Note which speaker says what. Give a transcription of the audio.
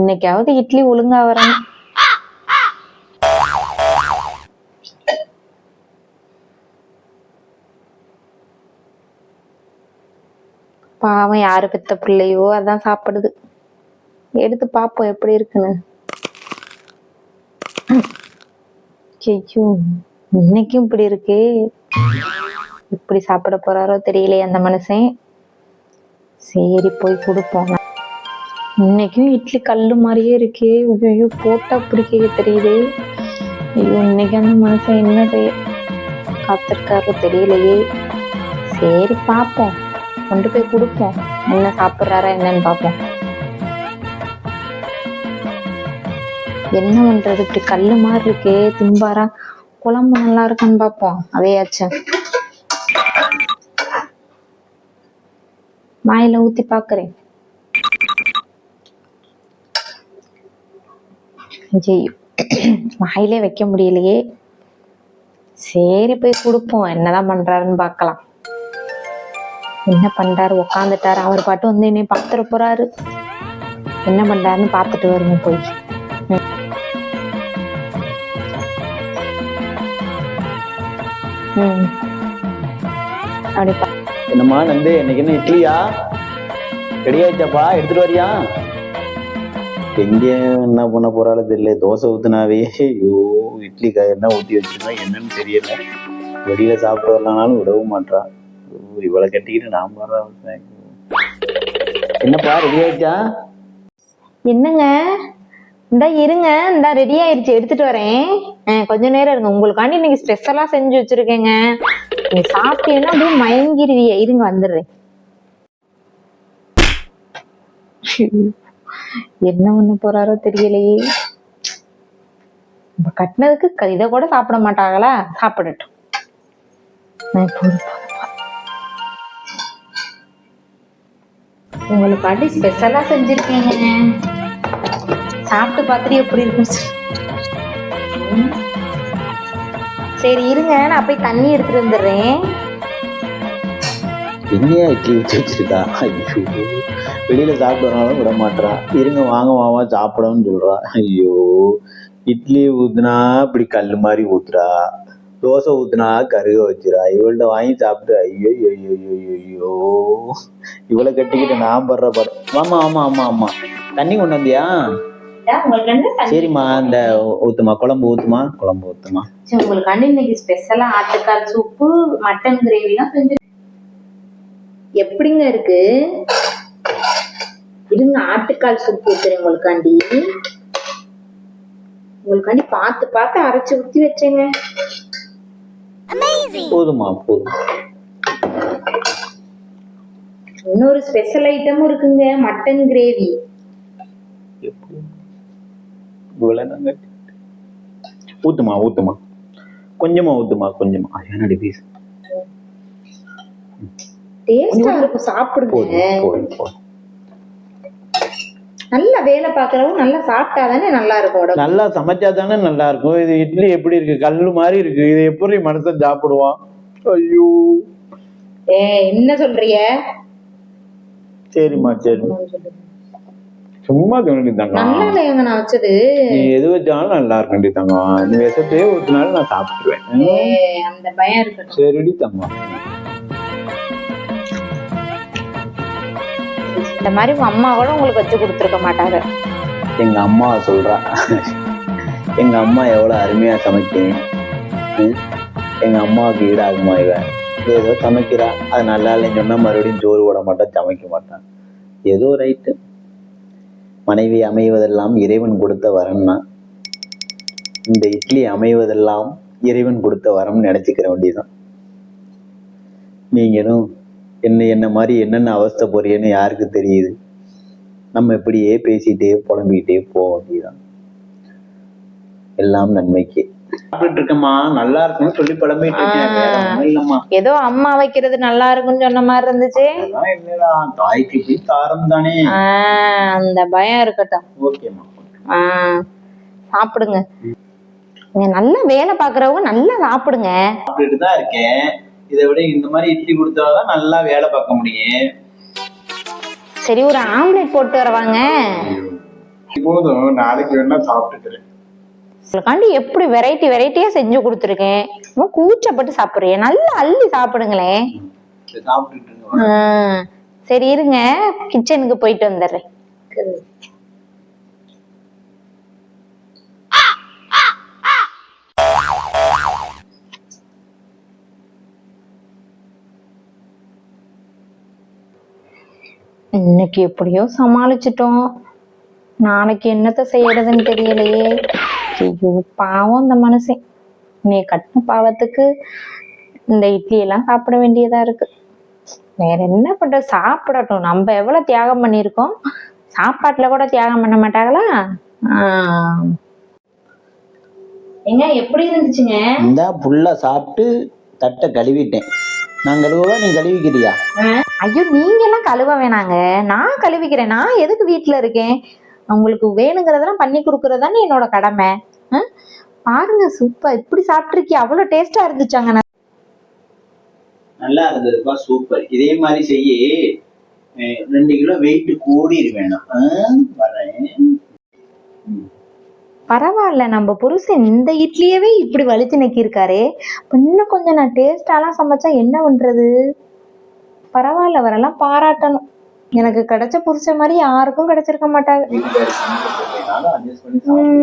Speaker 1: இன்னைக்காவது இட்லி ஒழுங்கா வரணும். பாவம் யாரு பெத்த பிள்ளையோ அதான் சாப்பிடுது. எடுத்து பாப்போம் எப்படி இருக்குன்னு. ஐயோ இன்னைக்கும் இப்படி இருக்கு. இப்படி சாப்பிட போறாரோ தெரியலையே அந்த மனுஷன். சரி போய் கொடுப்போம். இன்னைக்கும் இட்லி கல்லு மாதிரியே இருக்கே. ஐயோ போட்டா பிடிக்க தெரியுது. ஐயோ இன்னைக்கு அந்த மனுஷன் என்ன செய்ய காத்திருக்காரோ தெரியலையே. சரி பார்ப்போம், கொண்டு போய் கொடுப்போம். என்ன சாப்பிட்றாரா என்னன்னு பார்ப்போம். என்ன பண்றது, இப்படி கல்லு மாதிரி இருக்கே. திம்பாரா, குழம்பு நல்லா இருக்கான்னு பார்ப்போம். அதையாச்சும் வாயில ஊத்தி பாக்குறேன். வாயிலே வைக்க முடியலையே. சரி போய் கொடுப்போம், என்னதான் பண்றாருன்னு பார்க்கலாம். என்ன பண்றாரு, உக்காந்துட்டாரு. அவர் பாட்டு வந்து என்னை பாத்துற போறாரு. என்ன பண்றாருன்னு பார்த்துட்டு வருங்க போய். அப்படி
Speaker 2: என்னம்மா நந்து, இன்னைக்கு என்ன இட்லியா? ரெடி ஆயிடுச்சாப்பா, எடுத்துட்டு வரியா? எங்க என்ன பண்ண போறாலும் தெரியல. தோசை ஊத்துனாவே ஐயோ இட்லி என்ன ஊத்தி வச்சிருந்தா என்னன்னு தெரியல. வெளியில சாப்பிட்டு வரலானாலும் விடவும் மாட்டான். இவளை கட்டிக்கிட்டு நான் வர்றேன். என்னப்பா ரெடி ஆயிடுச்சா?
Speaker 1: என்னங்க, இந்தா இருங்க, இந்தா ரெடி ஆயிடுச்சு, எடுத்துட்டு வரேன். கொஞ்ச நேரம் இருங்க, உங்களுக்காண்டி இன்னைக்கு ஸ்பெஷலா செஞ்சு வச்சிருக்கேங்க. நீ சாப்பிட்டீங்கன்னா அப்படியே மயங்கிருவிய. இருங்க வந்துடுறேன். என்ன பண்ண போறாரோ தெரியலையே. கட்டினதுக்கு இதை கூட சாப்பிட மாட்டாங்களா? சாப்பிடட்டும். உங்களுக்காண்டி ஸ்பெஷலா செஞ்சிருக்கேங்க. சாப்பிட்டு பார்த்துட்டு எப்படி இருக்கும். சரி இருங்க, நான் போய் தண்ணி எடுத்துட்டு வந்துடுறேன்.
Speaker 2: என்னையா இட்லி ஊற்றி வச்சிருக்கா? ஐயோ வெளியில சாப்பிட்றனாலும் விட மாட்டா. இருங்க வாங்க மாமா சாப்பிடணும்னு சொல்றா. ஐயோ இட்லி ஊத்துனா இப்படி கல் மாதிரி ஊத்துறா, தோசை ஊத்துனா கருக வச்சுரா. இவள்கிட்ட வாங்கி சாப்பிட்டு ஐயோ ஐயோ ஐயோ ஐயோ இவளை கட்டிக்கிட்டு நான் படுற படம். ஆமா ஆமா ஆமா ஆமா தண்ணி கொண்டு வந்தியா? சரிம்மா இந்த ஊத்துமா, குழம்பு ஊத்துமா, குழம்பு ஊத்துமா.
Speaker 1: உங்களுக்கு இன்னைக்கு ஸ்பெஷலா ஆட்டுக்கால் சூப்பு, மட்டன் கிரேவி எல்லாம் செஞ்சு. எப்படிங்க இருக்கு? இருங்க ஆட்டுக்கால் சூப்பு ஊத்துறேன் உங்களுக்காண்டி. உங்களுக்காண்டி பார்த்து பார்த்து அரைச்சு ஊத்தி வச்சேங்க.
Speaker 2: போதுமா போதும்.
Speaker 1: இன்னொரு ஸ்பெஷல் ஐட்டமும் இருக்குங்க, மட்டன் கிரேவி.
Speaker 2: ஊத்துமா ஊத்துமா, கொஞ்சமா ஊத்துமா, கொஞ்சமா. என்னடி பீஸ்
Speaker 1: டேஸ்டா இருக்கும், சாப்பிடுங்க. நல்லா வேலை பாக்குறவங்க நல்லா சாப்பிட்டாதானே நல்லா இருக்கும்.
Speaker 2: நல்லா சமைச்சாதானே நல்லா இருக்கும். இது இட்லி எப்படி இருக்கு, கல்லு மாதிரி இருக்கு. இது எப்படி மனுஷன் சாப்பிடுவான்? ஐயோ
Speaker 1: என்ன சொல்றிய?
Speaker 2: சரிம்மா சரி, சும்மா தோண்டித்தாங்க.
Speaker 1: நல்லா இல்லையாங்க நான் வச்சது.
Speaker 2: நீ எது வச்சாலும் நல்லா இருக்குண்டி தங்கம். நீ விஷத்தையே ஊத்தினாலும் நான் சாப்பிட்டுருவேன்.
Speaker 1: அந்த பயம் இருக்கு.
Speaker 2: சரிடி தங்கம்.
Speaker 1: இந்த மாதிரி உங்க அம்மா கூட உங்களுக்கு வச்சு கொடுத்துருக்க மாட்டாங்க.
Speaker 2: எங்க அம்மா சொல்றா, எங்க அம்மா எவ்வளவு அருமையா சமைக்கேன். எங்க அம்மாவுக்கு ஈடாகுமா இவன்? ஏதோ சமைக்கிறா, அது நல்லா இல்லைன்னு சொன்னா மறுபடியும் சோறு போட மாட்டான், சமைக்க மாட்டான். ஏதோ ரைட்டு. மனைவி அமைவதெல்லாம் இறைவன் கொடுத்த வரம்னா, இந்த இட்லி அமைவதெல்லாம் இறைவன் கொடுத்த வரம் நினைச்சுக்கிற வேண்டியதுதான். நீங்களும் என்ன மாதிரி என்னென்ன அவஸ்தை போறீன்னு யாருக்கு தெரியுது? நம்ம இப்படியே பேசிட்டே புலம்பிக்கிட்டே போக வேண்டியதுதான். எல்லாம் நன்மைக்கு. சாப்பிட்டு இருக்கமா, நல்லா இருக்குன்னு சொல்லி புலம்பிட்டு இருக்கேன். இல்லம்மா,
Speaker 1: ஏதோ அம்மா வைக்கிறது நல்லா இருக்குன்னு சொன்ன மாதிரி இருந்துச்சு.
Speaker 2: தாய்க்கு போய் காரம் தானே,
Speaker 1: அந்த பயம் இருக்கட்டும்.
Speaker 2: ஓகேமா,
Speaker 1: சாப்பிடுங்க. நீங்க நல்லா வேலை பாக்குறவங்க நல்லா சாப்பிடுங்க.
Speaker 2: சாப்பிட்டுட்டு தான் இருக்கேன். இதை விட இந்த மாதிரி இட்லி கொடுத்தாதான் நல்லா வேலை பார்க்க முடியும்.
Speaker 1: சரி ஒரு ஆம்லெட் போட்டு வரவாங்க.
Speaker 3: போதும், நாளைக்கு வேணா சாப்பிட்டுக்கிறேன்.
Speaker 1: உங்களுக்காண்டி எப்படி வெரைட்டி வெரைட்டியா செஞ்சு கொடுத்துருக்கேன். ரொம்ப கூச்சப்பட்டு சாப்பிடுறேன். நல்லா அள்ளி சாப்பிடுங்களேன்.
Speaker 2: சரி, சாப்பிட்டுட்டு இருங்க.
Speaker 1: சரி இருங்க, கிச்சனுக்கு போயிட்டு வந்துடுறேன். இன்னைக்கு எப்படியோ சமாளிச்சிட்டோம். நாளைக்கு என்னத்த செய்யறதுன்னு தெரியலையே. ஐயோ பாவம் இந்த மனுஷன். நீ கட்டின பாவத்துக்கு இந்த இட்லி எல்லாம் சாப்பிட வேண்டியதா இருக்கு. வேற என்ன பண்ற, சாப்பிடட்டும். நம்ம எவ்வளவு தியாகம் பண்ணியிருக்கோம், சாப்பாட்டுல கூட தியாகம் பண்ண மாட்டாங்களா? எங்க எப்படி இருந்துச்சுங்க?
Speaker 2: இந்தா புல்லா சாப்பிட்டு தட்டை கழுவிட்டேன். நான் கழுவவா, நீ கழுவிக்கிறியா?
Speaker 1: ஐயோ நீங்க எல்லாம் கழுவ வேணாங்க, நான் கழுவிக்கிறேன். நான் எதுக்கு வீட்டுல இருக்கேன்? உங்களுக்கு வேணுங்கிறதெல்லாம் பண்ணி கொடுக்கறதானே என்னோட கடமை. பாருங்க சூப்பர், இப்படி சாப்பிட்டுருக்கி. அவ்வளவு டேஸ்டா இருந்துச்சாங்க.
Speaker 2: நல்லா இருந்ததுப்பா, சூப்பர். இதே மாதிரி செய்ய 2 கிலோ வெயிட் கூடிரு வேணும். வரேன்.
Speaker 1: பரவாயில்ல, நம்ம புருஷன் இந்த இட்லியவே இப்படி வலிச்சு நக்கியிருக்காரு. இன்னும் கொஞ்சம் நான் டேஸ்டாலாம் சமைச்சா என்ன பண்றது? பரவாயில்ல, அவரெல்லாம் பாராட்டணும். எனக்கு கிடைச்ச புருஷன் மாதிரி யாருக்கும் கிடைச்சிருக்க மாட்டாங்க.
Speaker 2: வீட்டுக்காரி சமைக்கிறதுனால adjust பண்ணி சாப்பிடு.